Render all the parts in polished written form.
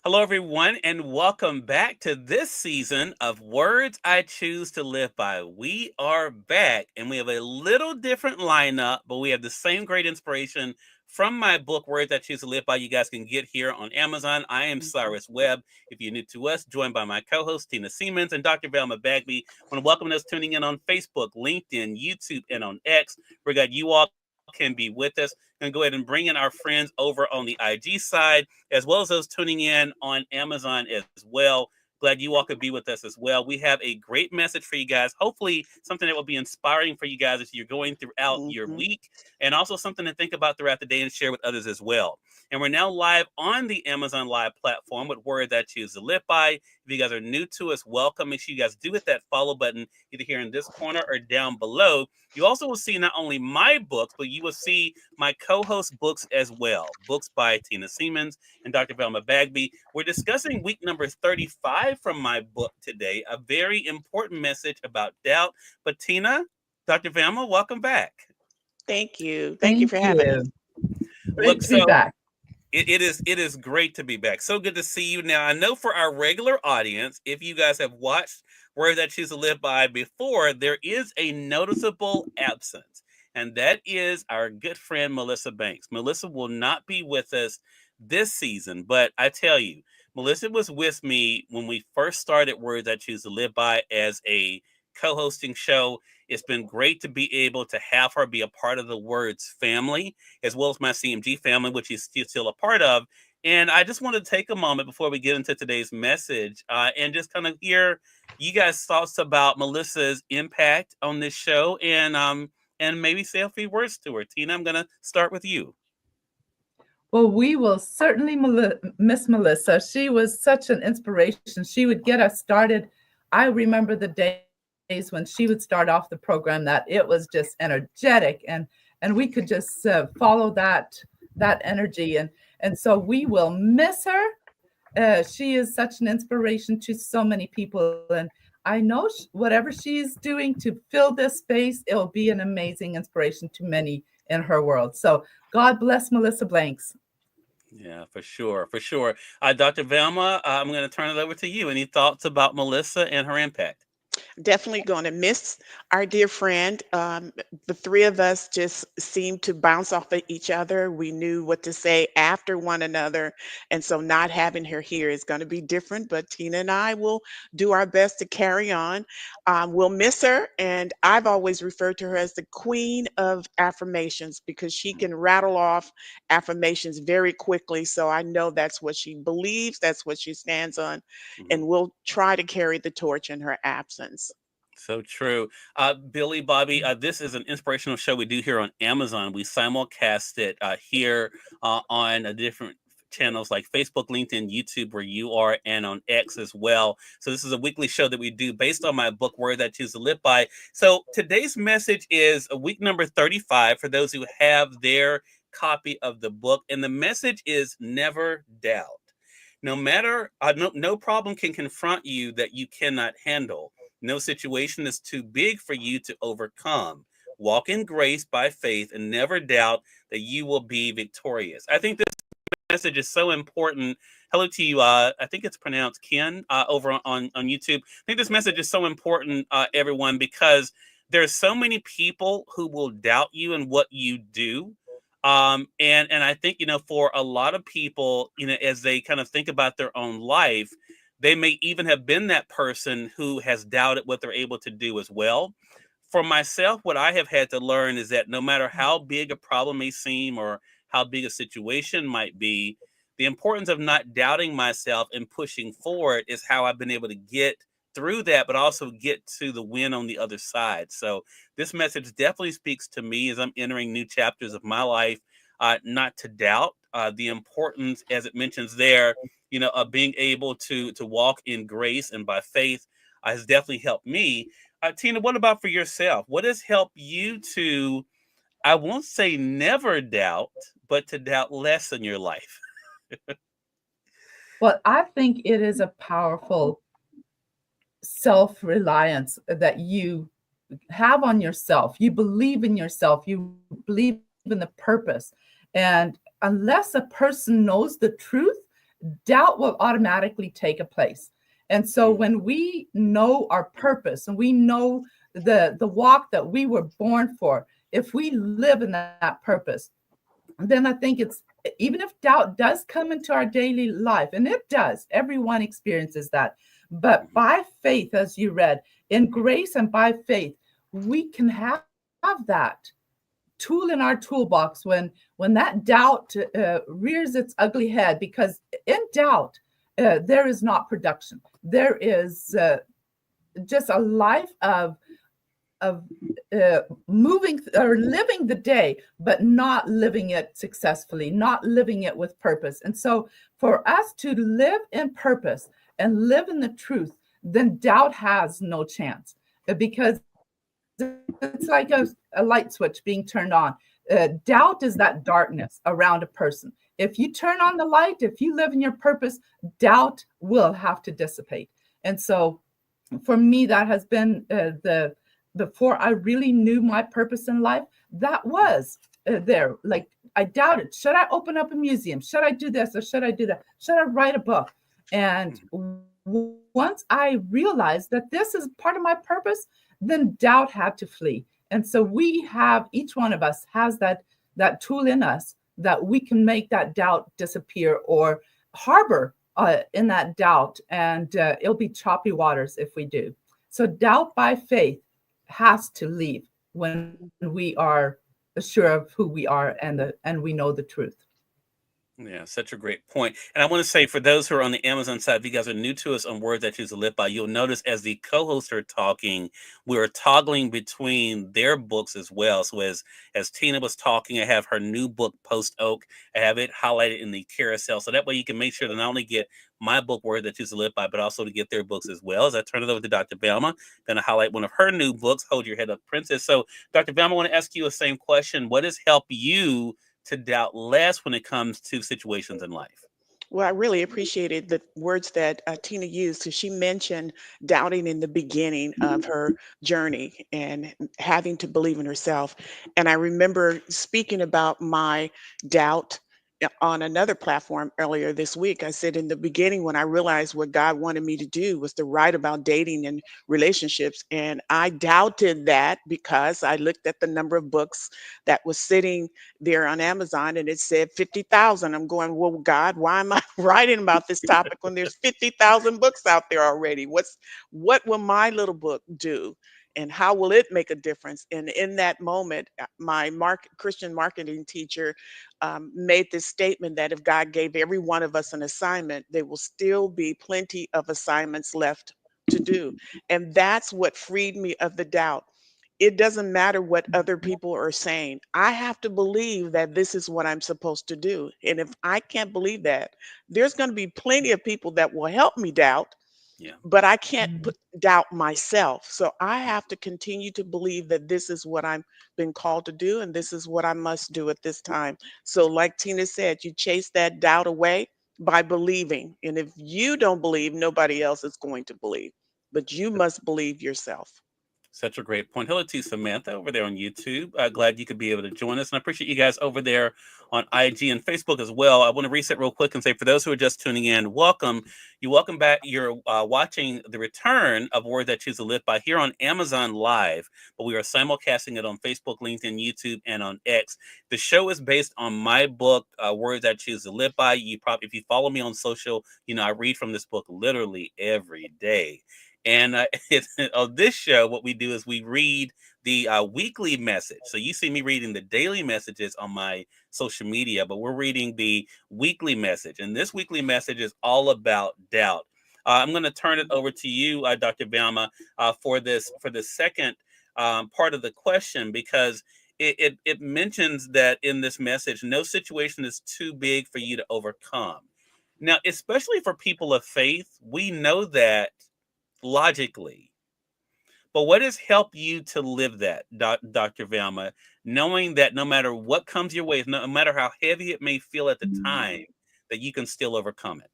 Hello, everyone, and welcome back to this season of Words I Choose to Live By. We are back, and we have a little different lineup, but we have the same great inspiration from my book, Words I Choose to Live By. You guys can get here on Amazon. I am Cyrus Webb. If you're new to us, joined by my co-host, Tina Siemens and Dr. Velma Bagby. I want to welcome those tuning in on Facebook, LinkedIn, YouTube, and on X. We're glad you all can be with us. And go ahead and bring in our friends over on the IG side, as well as those tuning in on Amazon as well. Glad you all could be with us as well. We have a great message for you guys. Hopefully, something that will be inspiring for you guys as you're going throughout your Mhm. week, and also something to think about throughout the day and share with others as well. And we're now live on the Amazon Live platform with Words I Choose to Live By. If you guys are new to us, welcome. Make sure you guys do hit that follow button either here in this corner or down below. You also will see not only my books, but you will see my co-host books as well. Books by Tina Siemens and Dr. Velma Bagby. We're discussing week number 35 from my book today, a very important message about doubt. But Tina, Dr. Velma, welcome back. Thank you. Thank you Thank for having us. you. Great Look, to be so back. it is great to be back. So good to see you. Now I know for our regular audience, if you guys have watched Words I Choose to Live By before, there is a noticeable absence, and that is our good friend Melissa Banks. Melissa will not be with us this season, but I tell you, Melissa was with me when we first started Words I Choose to Live By as a co-hosting show. It's been great to be able to have her be a part of the Words family, as well as my CMG family, which he's still a part of. And I just want to take a moment before we get into today's message and just kind of hear you guys' thoughts about Melissa's impact on this show, and maybe say a few words to her. Tina, I'm going to start with you. Well, we will certainly miss Melissa. She was such an inspiration. She would get us started. I remember the days when she would start off the program that it was just energetic, and we could just follow that energy, and so we will miss her. She is such an inspiration to so many people, and I know whatever she's doing to fill this space, it'll be an amazing inspiration to many in her world. So God bless Melissa Blanks. Yeah, for sure, for sure. Dr. Velma, I'm going to turn it over to you. Any thoughts about Melissa and her impact? Definitely going to miss our dear friend. The three of us just seemed to bounce off of each other. We knew what to say after one another. And so not having her here is going to be different, but Tina and I will do our best to carry on. We'll miss her. And I've always referred to her as the queen of affirmations because she can rattle off affirmations very quickly. So I know that's what she believes, that's what she stands on, Mhm. and we'll try to carry the torch in her absence. So true. Billy, Bobby, this is an inspirational show we do here on Amazon. We simulcast it here on a different channels like Facebook, LinkedIn, YouTube, where you are, and on X as well. So this is a weekly show that we do based on my book, Word I Choose to Live By. So today's message is week number 35 for those who have their copy of the book. And the message is never doubt. No problem can confront you that you cannot handle. No situation is too big for you to overcome. Walk in grace by faith and never doubt that you will be victorious. I think this message is so important. Hello to you. I think it's pronounced Ken over on YouTube. I think this message is so important, everyone, because there's so many people who will doubt you and what you do. And I think, for a lot of people, as they kind of think about their own life, they may even have been that person who has doubted what they're able to do as well. For myself, what I have had to learn is that no matter how big a problem may seem or how big a situation might be, the importance of not doubting myself and pushing forward is how I've been able to get through that, but also get to the win on the other side. So this message definitely speaks to me as I'm entering new chapters of my life, not to doubt the importance, as it mentions there, of being able to walk in grace and by faith has definitely helped me. Tina, what about for yourself? What has helped you to, I won't say never doubt, but to doubt less in your life? Well, I think it is a powerful self reliance that you have on yourself. You believe in yourself, you believe in the purpose. And unless a person knows the truth, doubt will automatically take a place. And so when we know our purpose and we know the walk that we were born for, if we live in that purpose, then I think it's, even if doubt does come into our daily life, and it does, everyone experiences that. But by faith, as you read, in grace and by faith, we can have that tool in our toolbox when that doubt rears its ugly head, because in doubt there is not production. There is just a life of moving or living the day, but not living it successfully, not living it with purpose. And so for us to live in purpose and live in the truth, then doubt has no chance, because it's like a light switch being turned on. Doubt is that darkness around a person. If you turn on the light, if you live in your purpose, doubt will have to dissipate. And so for me, that has been before I really knew my purpose in life, that was there. Like, I doubted, should I open up a museum? Should I do this or should I do that? Should I write a book? And once I realized that this is part of my purpose, then doubt had to flee. And so we have, each one of us has that tool in us that we can make that doubt disappear or harbor in that doubt. And it'll be choppy waters if we do. So doubt by faith has to leave when we are sure of who we are and we know the truth. Yeah, such a great point. And I want to say, for those who are on the Amazon side, if you guys are new to us on Words That Choose to Live By, you'll notice as the co-hosts are talking, we're toggling between their books as well. So as Tina was talking, I have her new book, Post Oak. I have it highlighted in the carousel. So that way you can make sure to not only get my book, Words That Choose to Live By, but also to get their books as well. As I turn it over to Dr. Velma, going to highlight one of her new books, Hold Your Head Up, Princess. So Dr. Velma, I want to ask you the same question. What has helped you to doubt less when it comes to situations in life? Well, I really appreciated the words that Tina used, because she mentioned doubting in the beginning of her journey and having to believe in herself. And I remember speaking about my doubt on another platform earlier this week. I said, in the beginning, when I realized what God wanted me to do was to write about dating and relationships, and I doubted that because I looked at the number of books that was sitting there on Amazon and it said 50,000. I'm going, well, God, why am I writing about this topic when there's 50,000 books out there already? What will my little book do? And how will it make a difference? And in that moment, my Christian marketing teacher made this statement that if God gave every one of us an assignment, there will still be plenty of assignments left to do. And that's what freed me of the doubt. It doesn't matter what other people are saying. I have to believe that this is what I'm supposed to do. And if I can't believe that, there's going to be plenty of people that will help me doubt, Yeah. but I can't doubt myself. So I have to continue to believe that this is what I'm been called to do and this is what I must do at this time. So like Tina said, you chase that doubt away by believing. And if you don't believe, nobody else is going to believe, but you must believe yourself. Such a great point. Hello to Samantha over there on YouTube. Glad you could be able to join us. And I appreciate you guys over there on IG and Facebook as well. I want to reset real quick and say, for those who are just tuning in, welcome. You're welcome back. You're watching the return of Word That Choose to Live By here on Amazon Live, but we are simulcasting it on Facebook, LinkedIn, YouTube, and on X. The show is based on my book, Words That Choose to Live By. If you follow me on social, I read from this book literally every day. And on this show, what we do is we read the weekly message. So you see me reading the daily messages on my social media, but we're reading the weekly message. And this weekly message is all about doubt. I'm going to turn it over to you, Dr. Velma, for the second part of the question, because it mentions that in this message, no situation is too big for you to overcome. Now, especially for people of faith, we know that logically. But what has helped you to live that, Dr. Velma, knowing that no matter what comes your way, no matter how heavy it may feel at the time, that you can still overcome it?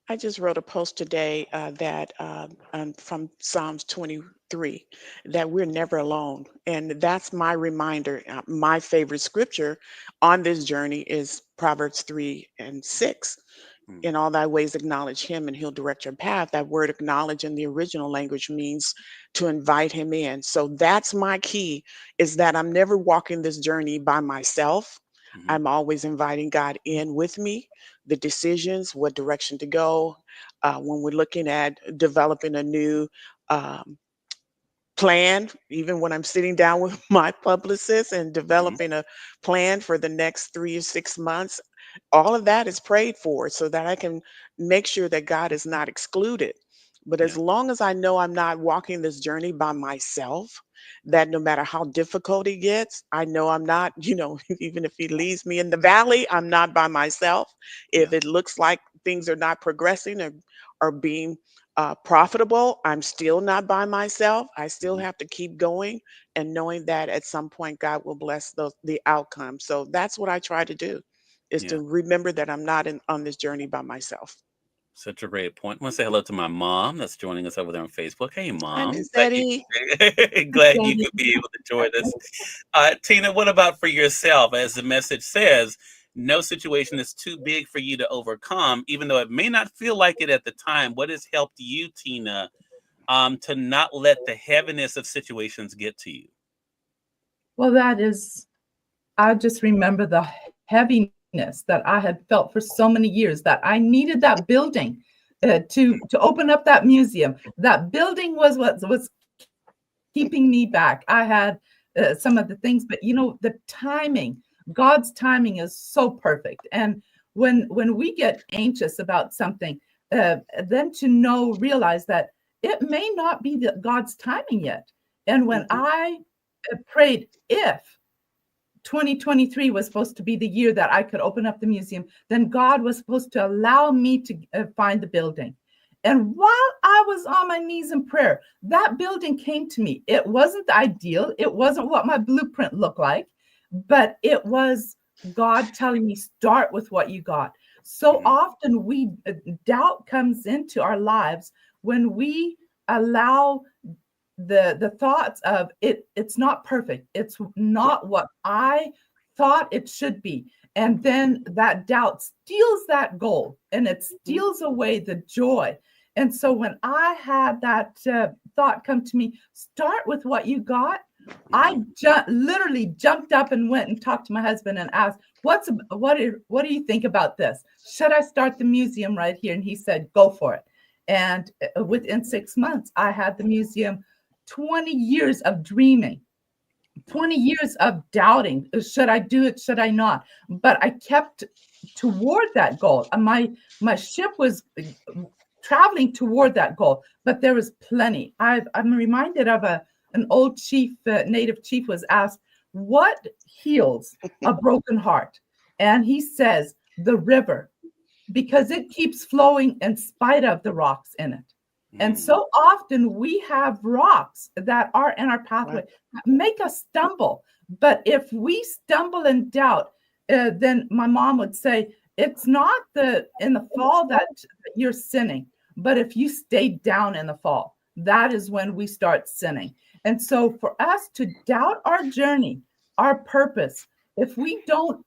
I just wrote a post today from Psalms 23, that we're never alone. And that's my reminder. My favorite scripture on this journey is Proverbs 3 and 6. Mm. In all thy ways acknowledge him and he'll direct your path. That word acknowledge in the original language means to invite him in. So that's my key, is that I'm never walking this journey by myself. Mhm. I'm always inviting God in with me, the decisions, what direction to go. When we're looking at developing a new um, plan, even when I'm sitting down with my publicist and Mhm. developing a plan for the next 3 or 6 months, all of that is prayed for so that I can make sure that God is not excluded. But as Yeah. long as I know I'm not walking this journey by myself, that no matter how difficult it gets, I know I'm not, even if he leaves me in the valley, I'm not by myself. Yeah. If it looks like things are not progressing or being profitable, I'm still not by myself. I still Mhm. have to keep going and knowing that at some point God will bless the outcome. So that's what I try to do, is Yeah. to remember that I'm not on this journey by myself. Such a great point. I want to say hello to my mom that's joining us over there on Facebook. Hey, Hi, mom. Miss Eddie. Glad you could be able to join us. Tina, what about for yourself? As the message says, no situation is too big for you to overcome, even though it may not feel like it at the time. What has helped you, Tina, to not let the heaviness of situations get to you? Well, I just remember the heaviness that I had felt for so many years, that I needed that building to open up that museum. That building was what was keeping me back. I had some of the things, but the timing, God's timing is so perfect. And when we get anxious about something, then to realize that it may not be God's timing yet. And when Mhm. I prayed, if 2023 was supposed to be the year that I could open up the museum, then God was supposed to allow me to find the building. And while I was on my knees in prayer, that building came to me. It wasn't ideal. It wasn't what my blueprint looked like, but it was God telling me, start with what you got. So Mhm. often doubt comes into our lives when we allow the thoughts of it's not perfect, it's not what I thought it should be, and then that doubt steals that goal and it Mhm. steals away the joy. And so when I had that thought come to me, start with what you got, I Mhm. literally jumped up and went and talked to my husband and asked, what do you think about this? Should I start the museum right here? And he said, go for it. And within 6 months I had the museum. 20 years of dreaming, Wow. 20 years of doubting. Should I do it? Should I not? But I kept toward that goal. And my ship was traveling toward that goal, but there was plenty. I'm reminded of an old chief, native chief was asked, what heals a broken heart? And he says, the river, because it keeps flowing in spite of the rocks in it. And Mm. so often we have rocks that are in our Right. pathway that make us stumble. But if we stumble in doubt, then my mom would say, it's not in the fall that you're sinning, but if you stay down in the fall, that is when we start sinning. And so for us to doubt our journey, our purpose, if we don't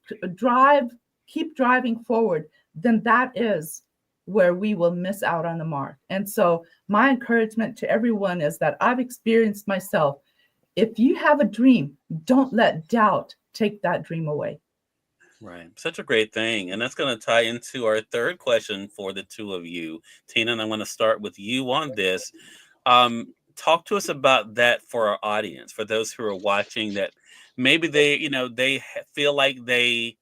keep driving forward, then that is where we will miss out on the mark. And so my encouragement to everyone is that I've experienced myself. If you have a dream, don't let doubt take that dream away. Right. Such a great thing. And that's going to tie into our third question for the two of you. Tina, and I'm going to start with you on this. Talk to us about that for our audience, for those who are watching that maybe they feel like they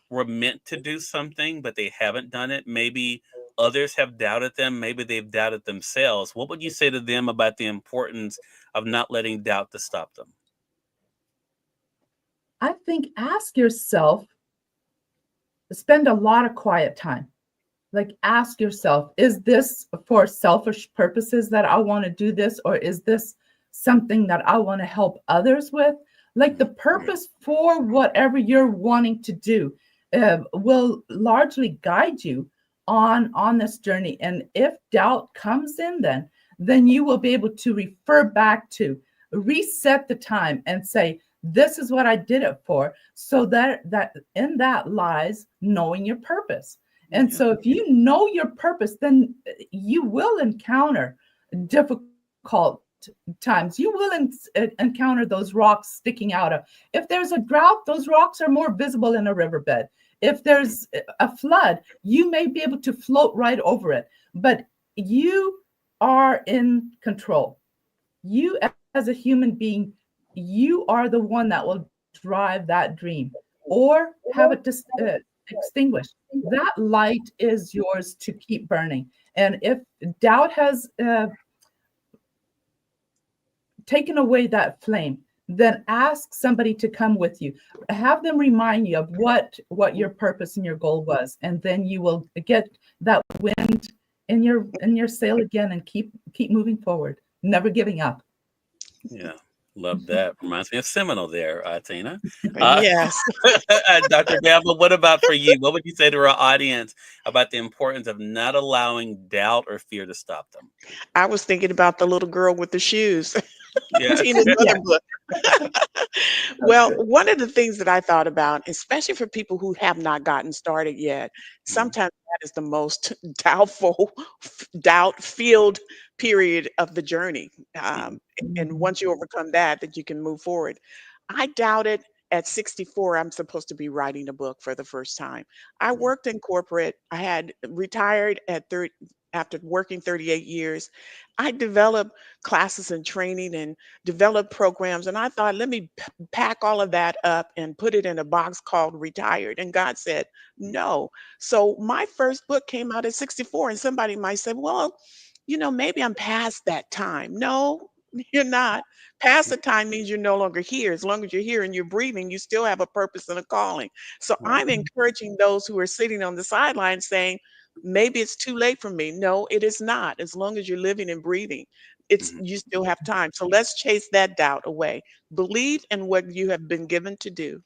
were meant to do something, but they haven't done it. Maybe others have doubted them. Maybe they've doubted themselves. What would you say to them about the importance of not letting doubt to stop them? I think ask yourself, spend a lot of quiet time. Like ask yourself, is this for selfish purposes that I want to do this, or is this something that I want to help others with? Like the Mhm. purpose for whatever you're wanting to do will largely guide you on this journey. And if doubt comes in, then you will be able to refer back to, reset the time and say, this is what I did it for. So that in that lies knowing your purpose. And Yeah. so if you know your purpose, then you will encounter difficult times. You will encounter those rocks sticking out. If there's a drought, those rocks are more visible in a riverbed. If there's a flood, you may be able to float right over it, but you are in control. You as a human being, you are the one that will drive that dream or have it extinguished. That light is yours to keep burning. And if doubt has taken away that flame, then ask somebody to come with you. Have them remind you of what your purpose and your goal was, and then you will get that wind in your sail again and keep moving forward, never giving up. Yeah. Love that. Reminds me of Seminole there, Tina. Uh, Yes. Dr. Gamble, what about for you? What would you say to our audience about the importance of not allowing doubt or fear to stop them? I was thinking about the little girl with the shoes. Yeah. Tina's Yeah. other book. That's Well, good. one of the things that I thought about, especially for people who have not gotten started yet, Mhm. sometimes that is the most doubtful, doubt-filled period of the journey. Mhm. And once you overcome that, that you can move forward. I doubted at 64, I'm supposed to be writing a book for the first time. I Mhm. worked in corporate. I had retired at 30, after working 38 years. I developed classes and training and developed programs. And I thought, let me pack all of that up and put it in a box called retired. And God said, no. So my first book came out at 64. And somebody might say, well, maybe I'm past that time. No, you're not. Past the time means you're no longer here. As long as you're here and you're breathing, you still have a purpose and a calling. So Right. I'm encouraging those who are sitting on the sidelines saying, maybe it's too late for me. No, it is not. As long as you're living and breathing, it's Mhm. you still have time. So let's chase that doubt away. Believe in what you have been given to do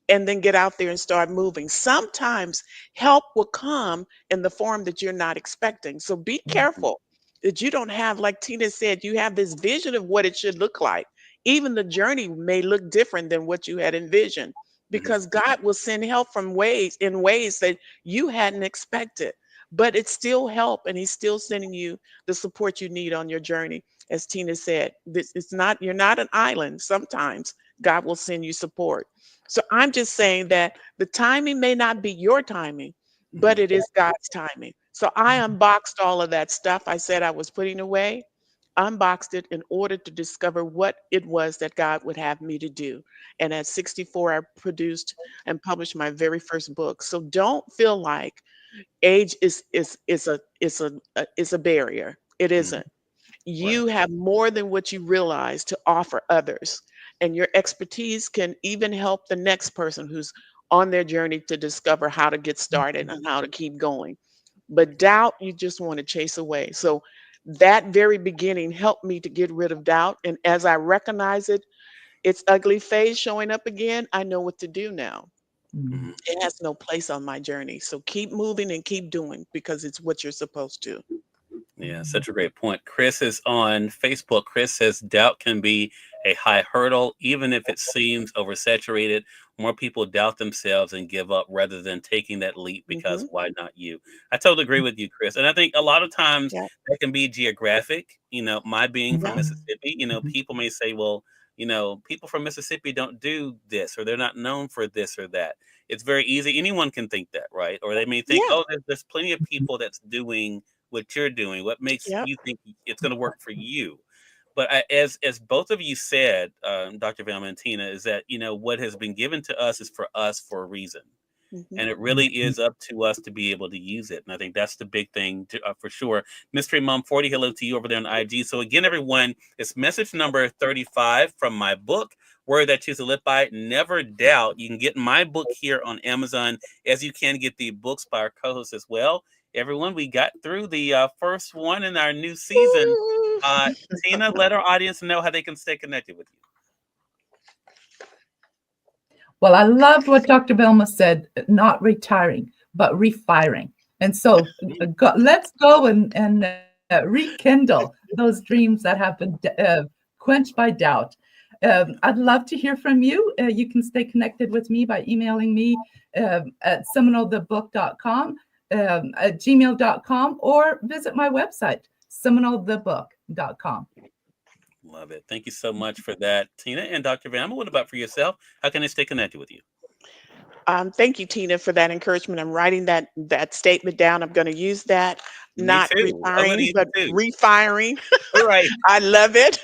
and then get out there and start moving. Sometimes help will come in the form that you're not expecting. So be careful that you don't have, like Tina said, you have this vision of what it should look like. Even the journey may look different than what you had envisioned Mhm. because God will send help from ways that you hadn't expected. But it's still help and he's still sending you the support you need on your journey. As Tina said, this it's not you're not an island. Sometimes God will send you support. So I'm just saying that the timing may not be your timing, but Mhm. it is God's timing. So I unboxed all of that stuff I said I was putting away, unboxed it in order to discover what it was that God would have me to do. And at 64, I produced and published my very first book. So don't feel like age is a barrier. It Mhm. isn't. Right. You have more than what you realize to offer others, and your expertise can even help the next person who's on their journey to discover how to get started and how to keep going. But doubt, you just want to chase away. So that very beginning helped me to get rid of doubt. And as I recognize it, its ugly phase showing up again, I know what to do now. Mhm. It has no place on my journey. So keep moving and keep doing because it's what you're supposed to. Yeah, such a great point. Chris is on Facebook. Chris says doubt can be a high hurdle, even if it seems oversaturated. More people doubt themselves and give up rather than taking that leap because Hmm. why not you? I totally agree with you, Chris. And I think a lot of times Yeah. that can be geographic. My being from Yeah. Mississippi, people may say, well, people from Mississippi don't do this or they're not known for this or that. It's very easy. Anyone can think that, right? Or they may think, Yeah. oh, there's plenty of people that's doing what you're doing, what makes Yep. you think it's going to work for you. But as both of you said, Dr. Velma and Tina, is that what has been given to us is for us for a reason, Hmm. and it really is up to us to be able to use it. And I think that's the big thing for sure. Mystery Mom 40, hello to you over there on IG. So again, everyone, it's message number 35 from my book. Word that choose to live by, never doubt. You can get my book here on Amazon, as you can get the books by our co-host as well. Everyone, we got through the first one in our new season. Woo! Uh, Tina, let our audience know how they can stay connected with you. Well, I loved what Dr. Velma said, not retiring, but refiring. And so let's go and rekindle those dreams that have been quenched by doubt. I'd love to hear from you. You can stay connected with me by emailing me at seminothebook.com. at gmail.com, or visit my website, seminalthebook.com. Love it. Thank you so much for that, Tina. And Dr. Velma, what about for yourself? How can I stay connected with you? Thank you, Tina, for that encouragement. I'm writing that statement down. I'm going to use that. Me Not too. I'm going to refiring, use but it too. refiring. All right. I love it.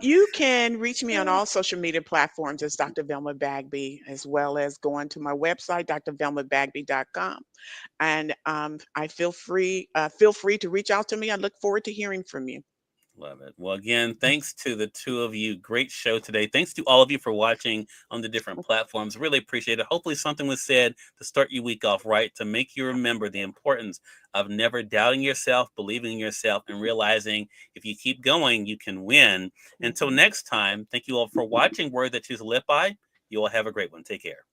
You can reach me on all social media platforms as Dr. Velma Bagby, as well as going to my website, drvelmabagby.com. And I feel free to reach out to me. I look forward to hearing from you. Love it. Well, again, thanks to the two of you. Great show today. Thanks to all of you for watching on the different platforms. Really appreciate it. Hopefully, something was said to start your week off right, to make you remember the importance of never doubting yourself, believing in yourself, and realizing if you keep going, you can win. Until next time, thank you all for watching Word That You Live By. You all have a great one. Take care.